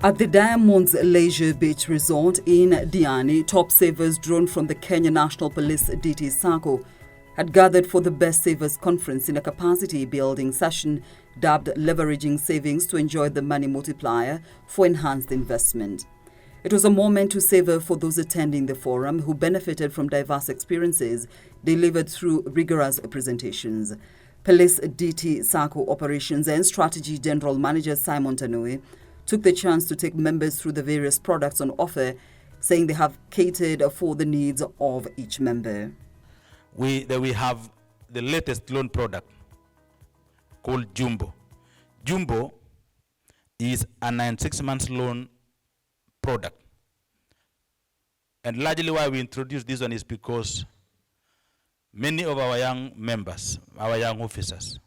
At the Diamonds Leisure Beach Resort in Diani, top savers drawn from the Kenya National Police DT SACCO had gathered for the Best Savers Conference in a capacity-building session dubbed Leveraging Savings to Enjoy the Money Multiplier for Enhanced Investment. It was a moment to savor for those attending the forum who benefited from diverse experiences delivered through rigorous presentations. Police DT SACCO Operations and Strategy General Manager Simon Tanui took the chance to take members through the various products on offer, saying they have catered for the needs of each member. We have the latest loan product called Jumbo. Jumbo is a 96 months loan product. And largely why we introduced this one is because many of our young members, our young officers,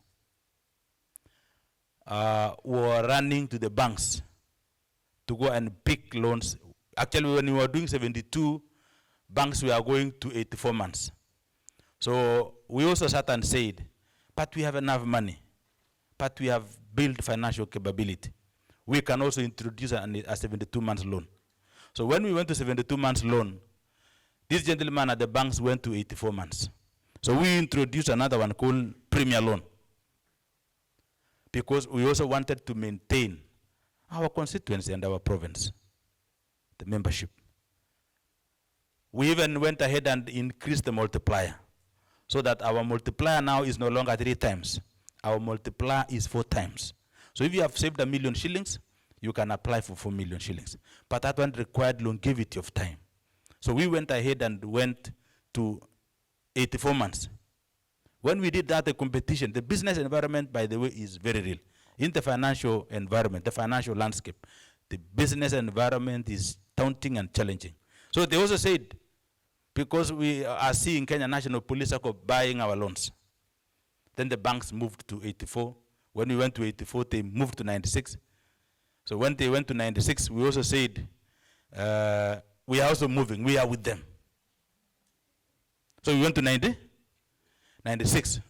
were running to the banks to go and pick loans. Actually, when we were doing 72 banks, we are going to 84 months. So we also sat and said, but we have enough money, but we have built financial capability. We can also introduce a 72 months loan. So when we went to 72 months loan, this gentleman at the banks went to 84 months. So we introduced another one called Premier Loan, because we also wanted to maintain our constituency and our province, the membership. We even went ahead and increased the multiplier, so that our multiplier now is no longer 3 times. Our multiplier is 4 times. So if you have saved $1 million shillings, you can apply for 4 million shillings. But that one required longevity of time. So we went ahead and went to 84 months. When we did that, the competition, the business environment, by the way, is very real. In the financial environment, the financial landscape, the business environment is daunting and challenging. So they also said, because we are seeing Kenya National Police buying our loans, then the banks moved to 84. When we went to 84, they moved to 96. So when they went to 96, we also said, we are also moving, we are with them. So we went to 96.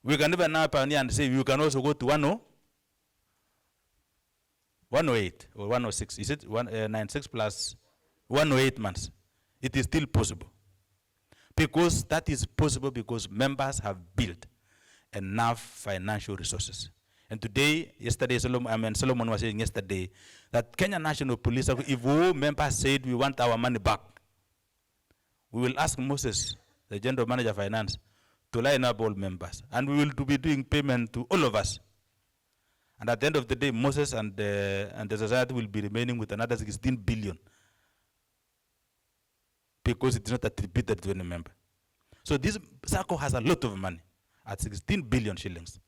We can even now pioneer and say you can also go to 108 or 106. Is it 96 plus 108 months? It is still possible. Because that is possible because members have built enough financial resources. And today, Solomon was saying yesterday that Kenya National Police, if all members said we want our money back, we will ask Moses, the General Manager of Finance, to line up all members. And we will be doing payment to all of us. And at the end of the day, Moses and the society will be remaining with another 16 billion. Because it is not attributed to any member. So this SACCO has a lot of money at 16 billion shillings.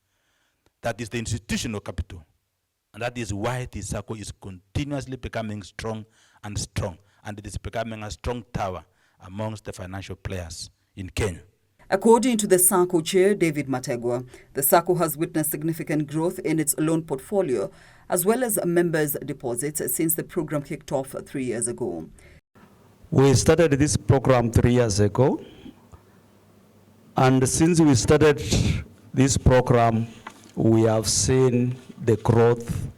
That is the institutional capital. And that is why this SACCO is continuously becoming strong. And it is becoming a strong tower amongst the financial players in Kenya. According to the SACCO chair, David Mategwa, the SACCO has witnessed significant growth in its loan portfolio, as well as members' deposits since the program kicked off 3 years ago. We started this program 3 years ago. And since we started this program, we have seen the growth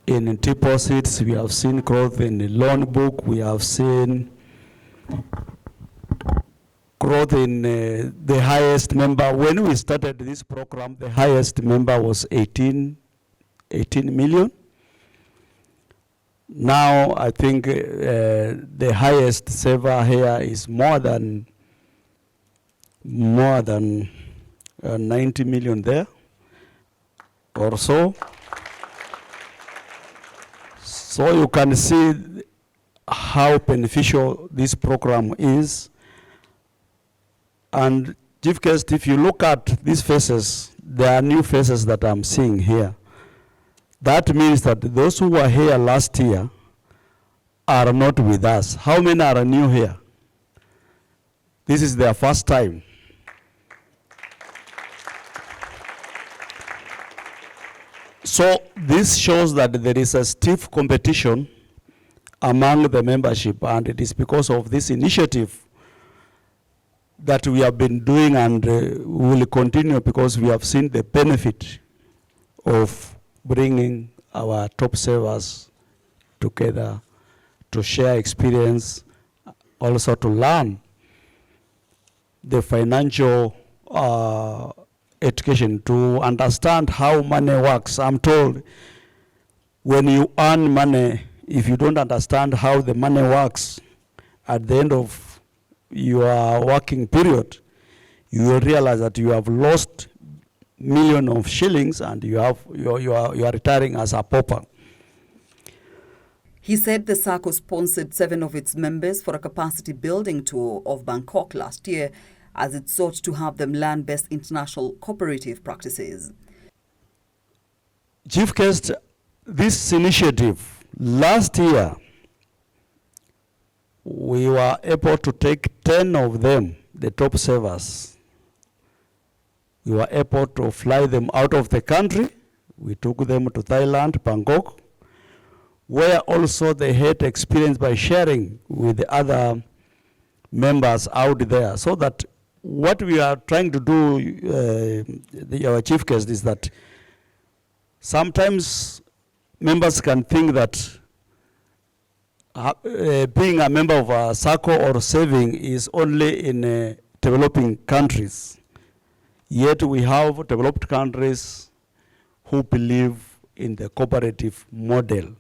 in deposits, we have seen growth in the loan book, we have seen growth in the highest member. When we started this program, the highest member was 18 million. Now I think the highest saver here is more than 90 million there or so. So you can see how beneficial this program is. And Chief Guest, if you look at these faces, there are new faces that I'm seeing here. That means that those who were here last year are not with us. How many are new here? This is their first time. So this shows that there is a stiff competition among the membership, and it is because of this initiative that we have been doing, and we will continue because we have seen the benefit of bringing our top savers together to share experience, also to learn the financial education, to understand how money works. I'm told when you earn money, if you don't understand how the money works, at the end of your working period, you will realize that you have lost millions of shillings and you are retiring as a pauper. He said the SACCO sponsored 7 of its members for a capacity building tour of Bangkok last year as it sought to have them learn best international cooperative practices. Chief Guest, this initiative, last year, we were able to take 10 of them, the top savers. We were able to fly them out of the country. We took them to Thailand, Bangkok, where also they had experience by sharing with the other members out there. So that what we are trying to do, our Chief Guest, is that sometimes members can think that being a member of a SACCO or saving is only in developing countries. Yet we have developed countries who believe in the cooperative model.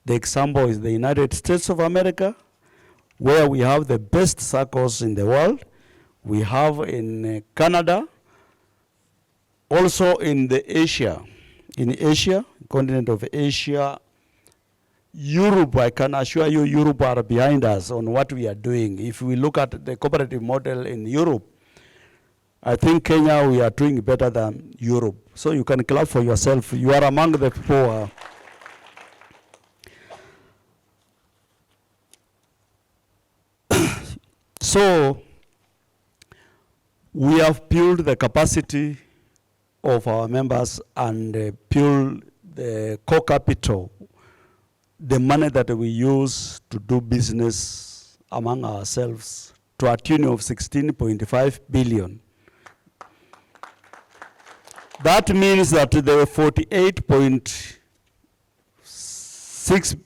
The example is the United States of America, where we have the best SACCOs in the world. We have in Canada, also in Asia, continent of Asia. Europe, I can assure you, Europe are behind us on what we are doing. If we look at the cooperative model in Europe, I think Kenya, we are doing better than Europe. So you can clap for yourself. You are among the people. So we have built the capacity of our members and built the core capital, the money that we use to do business among ourselves, to a tune of 16.5 billion. That means that the 48.6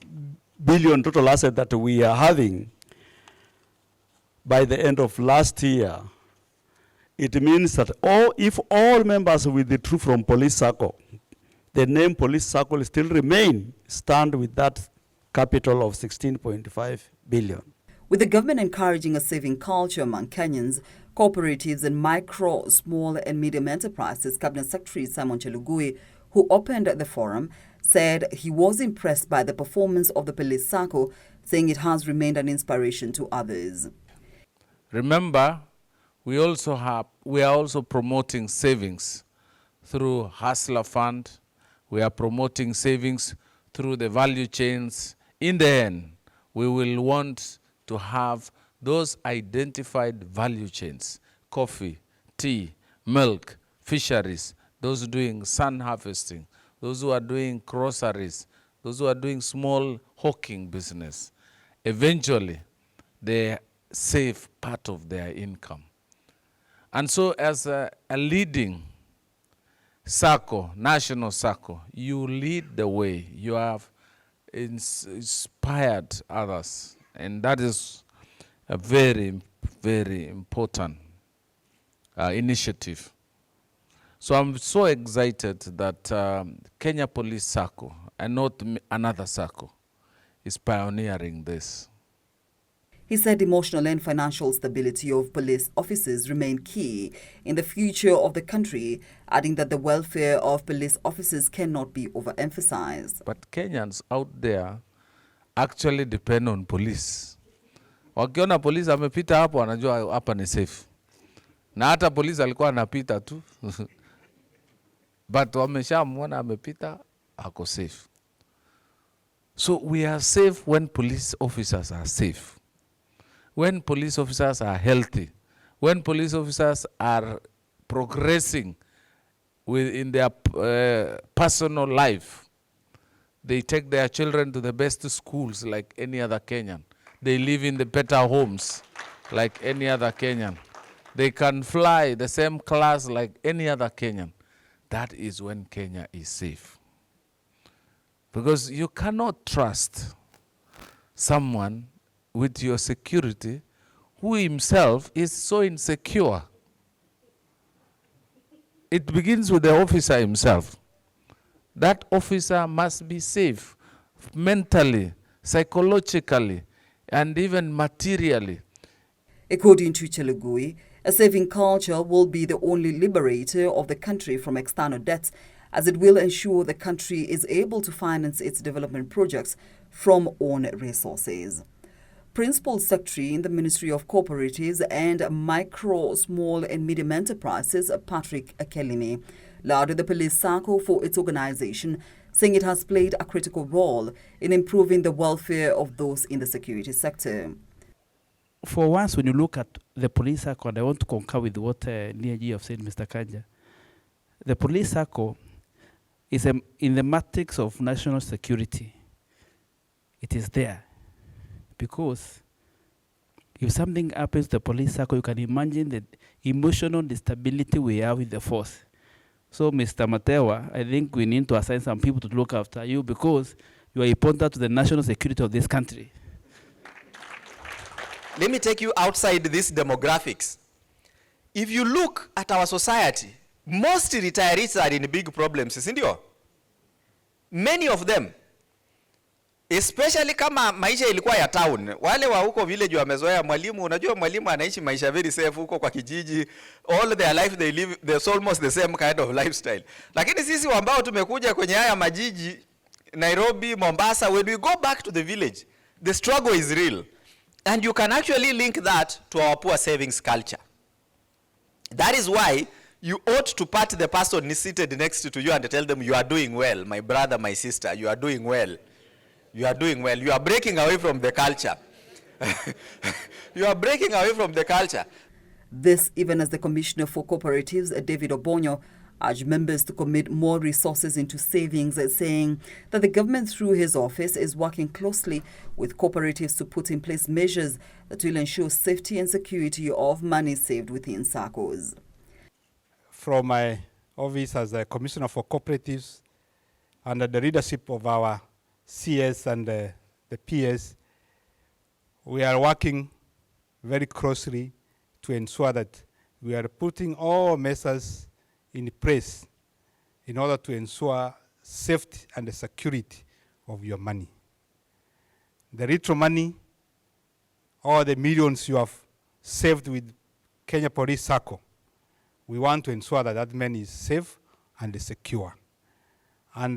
billion total asset that we are having by the end of last year, it means that if all members withdrew from Police SACCO, the name Police SACCO will still stand with that capital of 16.5 billion. With the government encouraging a saving culture among Kenyans, cooperatives and micro, small and medium enterprises, Cabinet Secretary Simon Chelugui, who opened the forum, said he was impressed by the performance of the Police SACCO, saying it has remained an inspiration to others. Remember, we are also promoting savings through Hustler Fund. We are promoting savings through the value chains. In the end, we will want to have those identified value chains: coffee, tea, milk, fisheries, those doing sun harvesting, those who are doing groceries, those who are doing small hawking business. Eventually, they save part of their income. And so as a leading SACCO, national SACCO, you lead the way. You have inspired others. And that is a very, very important initiative. So I'm so excited that Kenya Police SACCO, and not another SACCO, is pioneering this. He said emotional and financial stability of police officers remain key in the future of the country, adding that the welfare of police officers cannot be overemphasized. But Kenyans out there actually depend on police. Wakiona police amepita hapo, wanajua hapa ni safe. Na hata police alikuwa anapita tu. But wameshamuona amepita, ako safe. So we are safe when police officers are safe. When police officers are healthy, when police officers are progressing in their personal life, they take their children to the best schools like any other Kenyan. They live in the better homes like any other Kenyan. They can fly the same class like any other Kenyan. That is when Kenya is safe. Because you cannot trust someone with your security who himself is so insecure. It begins with the officer himself. That officer must be safe mentally, psychologically, and even materially. According to Chelugui, a saving culture will be the only liberator of the country from external debts, as it will ensure the country is able to finance its development projects from own resources. Principal Secretary in the Ministry of Cooperatives and Micro, Small and Medium Enterprises, Patrick Akelimi, lauded the police SACCO for its organization, saying it has played a critical role in improving the welfare of those in the security sector. For once, when you look at the police SACCO, and I want to concur with what NIAG have said, Mr. Kanja, the police SACCO is in the matrix of national security. It is there. Because if something happens to the police SACCO, you can imagine the emotional instability we have with the force. So, Mr. Matewa, I think we need to assign some people to look after you because you are important to the national security of this country. Let me take you outside these demographics. If you look at our society, most retirees are in big problems, isn't it? Many of them. Especially kama maisha ilikuwa ya town. Wale wa huko village wamezoea mwalimu, unajua mwalimu anaishi maisha very safe huko kwa kijiji. All their life they live, there's almost the same kind of lifestyle. Lakini sisi ambao tumekuja kwenye haya majiji, Nairobi, Mombasa, when we go back to the village, the struggle is real. And you can actually link that to our poor savings culture. That is why you ought to pat the person seated next to you and tell them, you are doing well, my brother, my sister, you are doing well. You are doing well. You are breaking away from the culture. You are breaking away from the culture. This even as the Commissioner for Cooperatives, David Obonyo, urged members to commit more resources into savings, saying that the government through his office is working closely with cooperatives to put in place measures that will ensure safety and security of money saved within SACCOs. From my office as a Commissioner for Cooperatives, under the leadership of our CS and the PS, we are working very closely to ensure that we are putting all measures in place in order to ensure safety and the security of your money. The retro money, or the millions you have saved with Kenya Police SACCO, we want to ensure that that money is safe and secure. And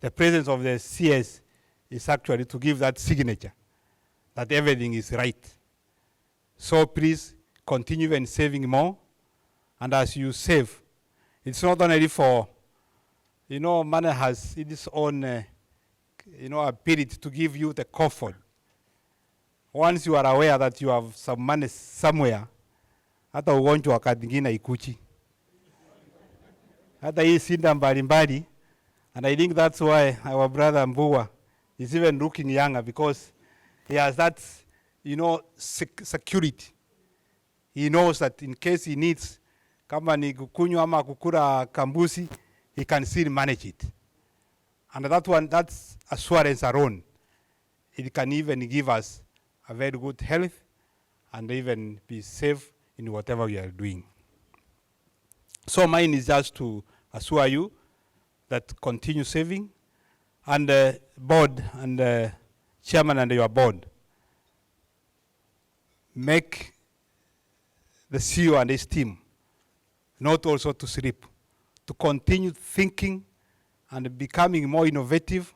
the presence of the CS is actually to give that signature that everything is right. So please continue in saving more. And as you save, it's not only for, money has its own, ability to give you the comfort. Once you are aware that you have some money somewhere, hata ugonjwa wakati mwingine ikuchi. Hata hii sinda mbalimbali. And I think that's why our brother Mbua is even looking younger, because he has that, security. He knows that in case he needs, kama ni kukunywa ama kukura kambusi, he can still manage it. And that's assurance alone. It can even give us a very good health and even be safe in whatever we are doing. So mine is just to assure you that continue saving, and the board and the chairman and your board make the CEO and his team not also to sleep, to continue thinking and becoming more innovative,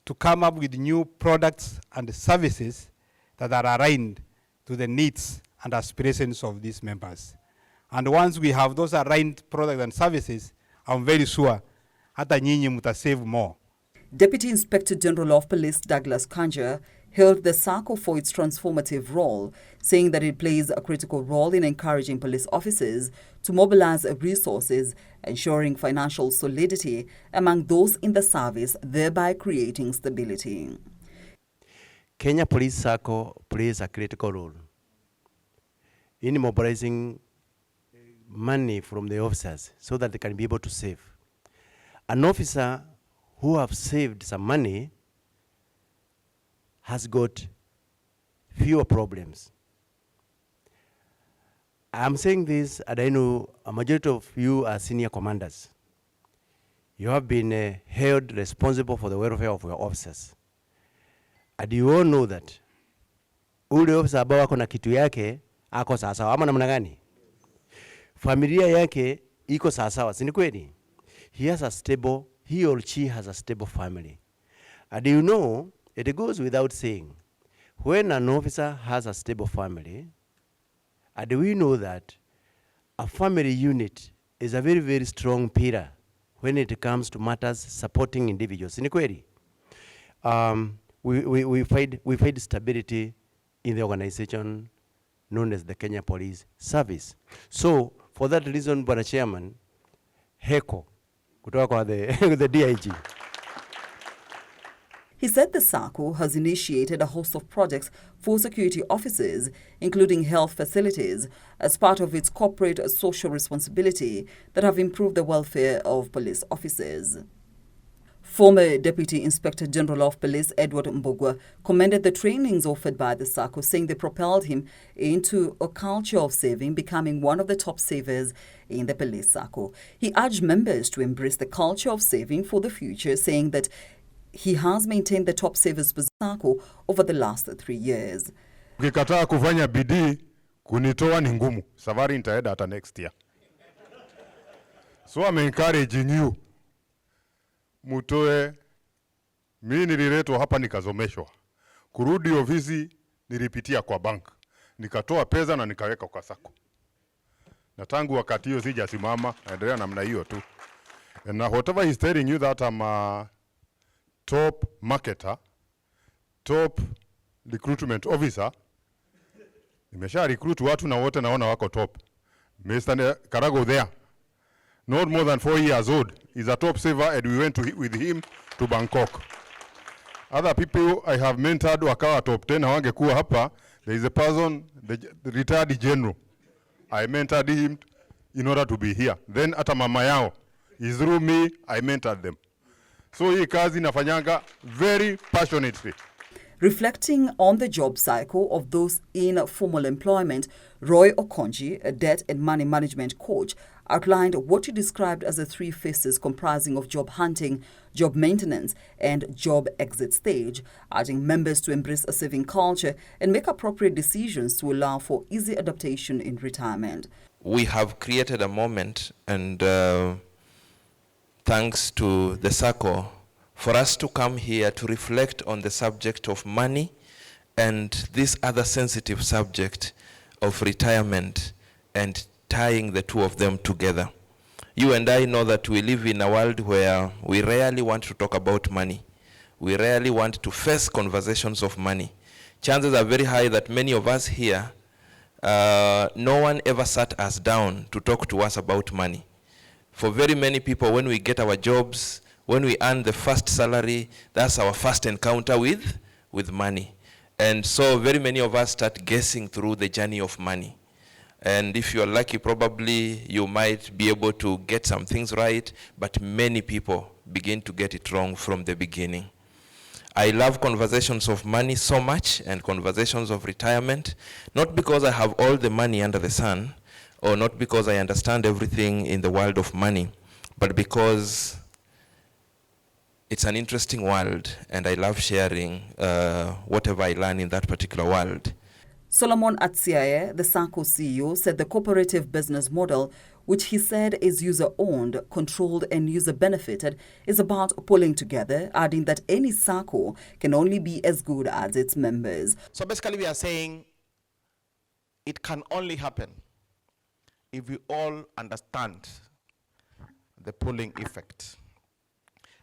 to come up with new products and services that are aligned to the needs and aspirations of these members. And once we have those aligned products and services, I'm very sure hata nyinyi mutasave more. Deputy Inspector General of Police Douglas Kanja hailed the SACCO for its transformative role, saying that it plays a critical role in encouraging police officers to mobilize resources, ensuring financial solidity among those in the service, thereby creating stability. Kenya Police SACCO plays a critical role in mobilizing money from the officers so that they can be able to save. An officer who have saved some money has got fewer problems. I'm saying this, and I know a majority of you are senior commanders. You have been held responsible for the welfare of your officers. And you all know that ule officer ambao ako na kitu yake ako sawasawa, ama namna gani? Familia yake iko sawasawa, si ni kweli? He or she has a stable family. And you know, it goes without saying, when an officer has a stable family, and we know that a family unit is a very, very strong pillar when it comes to matters supporting individuals. In kweli, we find stability in the organization known as the Kenya Police Service. So, for that reason, Bwana Chairman, heko kutoka kwa the DIG. He said the SACCO has initiated a host of projects for security officers, including health facilities, as part of its corporate social responsibility that have improved the welfare of police officers. Former Deputy Inspector General of Police Edward Mbugwa commended the trainings offered by the SACCO, saying they propelled him into a culture of saving, becoming one of the top savers in the police SACCO. He urged members to embrace the culture of saving for the future, saying that he has maintained the top savers SACCO over the last 3 years. Ukikataa kufanya bidii kunitoa ni ngumu. Safari nitaenda hata next year. So I'm encouraging you. Mutoe, mimi nililetwa hapa nikazomeshwa. Kurudi ofisi nilipitia kwa bank. Nikatoa pesa na nikaweka kwa SACCO. Na tangu wakati hiyo sijasimama, naendelea namna hiyo tu. And whatever he's telling you that I'm a top marketer, top recruitment officer, nimesha recruit watu na wote naona wako top. Mr. Karago there, not more than 4 years old, is a top saver, and we went with him to Bangkok. Other people I have mentored wakawa top 10 hawangekuwa hapa. There is a person, the retired general, I mentored him in order to be here. Then ata mama yao, is through me, I mentored them. So hii kazi nafanyanga very passionately. Reflecting on the job cycle of those in formal employment, Roy Okonji, a debt and money management coach, outlined what he described as the 3 phases comprising of job hunting, job maintenance, and job exit stage, urging members to embrace a saving culture and make appropriate decisions to allow for easy adaptation in retirement. We have created a moment, and thanks to the SACCO, for us to come here to reflect on the subject of money and this other sensitive subject of retirement and tying the two of them together. You and I know that we live in a world where we rarely want to talk about money. We rarely want to face conversations of money. Chances are very high that many of us here, no one ever sat us down to talk to us about money. For very many people, when we get our jobs, when we earn the first salary, that's our first encounter with money. And so very many of us start guessing through the journey of money. And if you're lucky, probably you might be able to get some things right, but many people begin to get it wrong from the beginning. I love conversations of money so much, and conversations of retirement, not because I have all the money under the sun, or not because I understand everything in the world of money, but because it's an interesting world, and I love sharing whatever I learn in that particular world. Solomon Atsiaye, the SACCO CEO, said the cooperative business model, which he said is user-owned, controlled and user-benefited, is about pulling together, adding that any SACCO can only be as good as its members. So basically we are saying it can only happen if we all understand the pulling effect.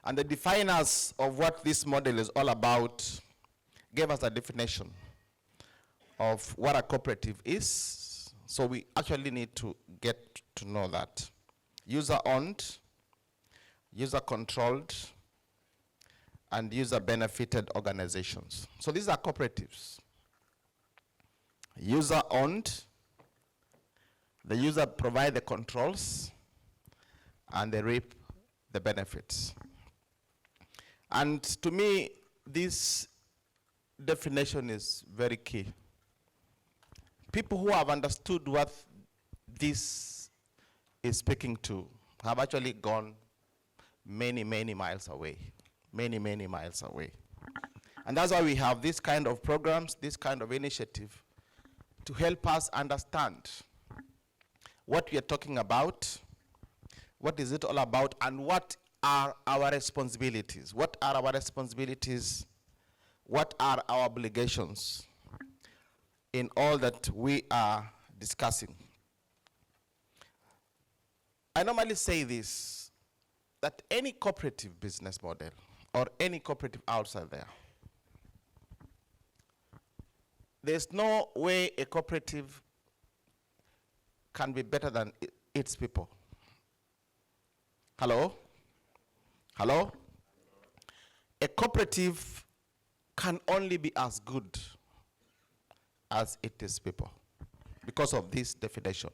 And the definers of what this model is all about gave us a definition of what a cooperative is. So we actually need to get to know that. User-owned, user-controlled, and user-benefited organizations. So these are cooperatives. User-owned, the user provide the controls, and they reap the benefits. And to me, this definition is very key. People who have understood what this is speaking to have actually gone many, many miles away. Many, many miles away. And that's why we have this kind of programs, this kind of initiative, to help us understand what we are talking about, what is it all about, and what are our responsibilities. What are our responsibilities? What are our obligations in all that we are discussing? I normally say this, that any cooperative business model or any cooperative outside there, there's no way a cooperative can be better than its people. Hello? Hello? A cooperative can only be as good as it is people because of this definition.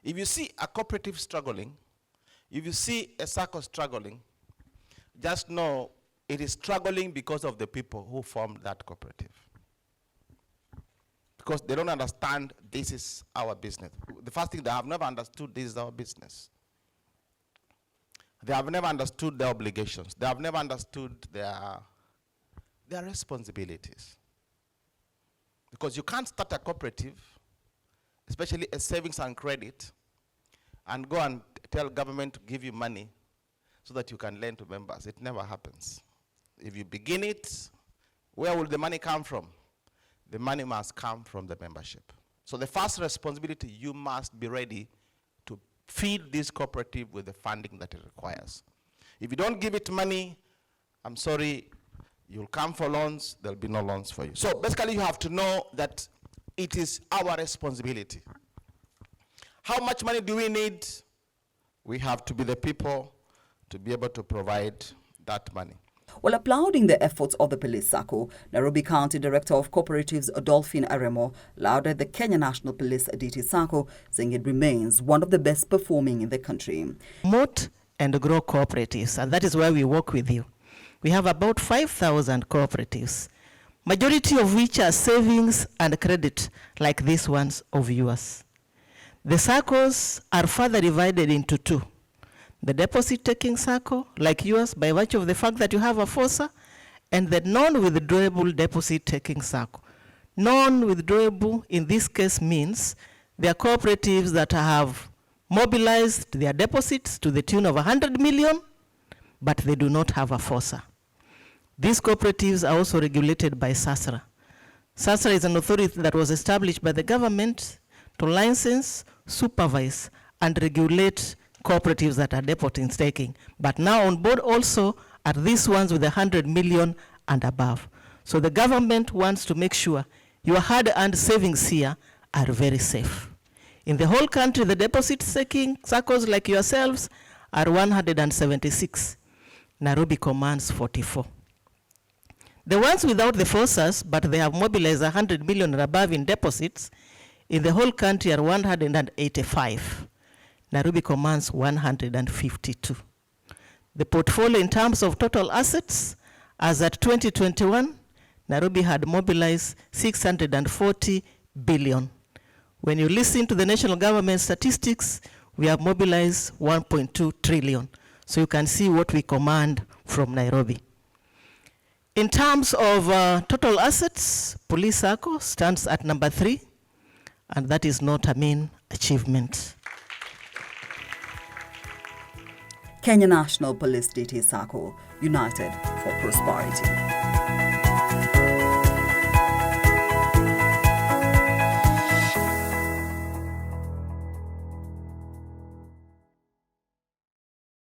If you see a cooperative struggling, if you see a circle struggling, just know it is struggling because of the people who formed that cooperative. Because they don't understand this is our business. The first thing, they have never understood this is our business. They have never understood their obligations. They have never understood their responsibilities. Because you can't start a cooperative, especially a savings and credit, and go and tell government to give you money so that you can lend to members. It never happens. If you begin it, where will the money come from? The money must come from the membership. So the first responsibility, you must be ready to feed this cooperative with the funding that it requires. If you don't give it money, I'm sorry, you'll come for loans, there'll be no loans for you. So basically you have to know that it is our responsibility. How much money do we need? We have to be the people to be able to provide that money. While applauding the efforts of the police SACCO, Nairobi County Director of Cooperatives Dolphin Aremo lauded the Kenya National Police DT SACCO, saying it remains one of the best performing in the country. Promote and grow cooperatives, and that is why we work with you. We have about 5,000 cooperatives, majority of which are savings and credit, like these ones of yours. The SACCOs are further divided into two. The deposit-taking SACCO, like yours, by virtue of the fact that you have a FOSA, and the non-withdrawable deposit-taking SACCO. Non-withdrawable, in this case, means they are cooperatives that have mobilized their deposits to the tune of 100 million, but they do not have a FOSA. These cooperatives are also regulated by SASRA. SASRA is an authority that was established by the government to license, supervise, and regulate cooperatives that are deposit taking. But now on board also are these ones with 100 million and above. So the government wants to make sure your hard-earned savings here are very safe. In the whole country, the deposit-taking SACCOs like yourselves are 176. Nairobi commands 44. The ones without the FOSAs, but they have mobilized 100 million and above in deposits, in the whole country are 185. Nairobi commands 152. The portfolio in terms of total assets, as at 2021, Nairobi had mobilized 640 billion. When you listen to the national government statistics, we have mobilized 1.2 trillion. So you can see what we command from Nairobi. In terms of total assets, Police SACCO stands at number 3, and that is not a mean achievement. Kenya National Police DT SACCO, united for prosperity.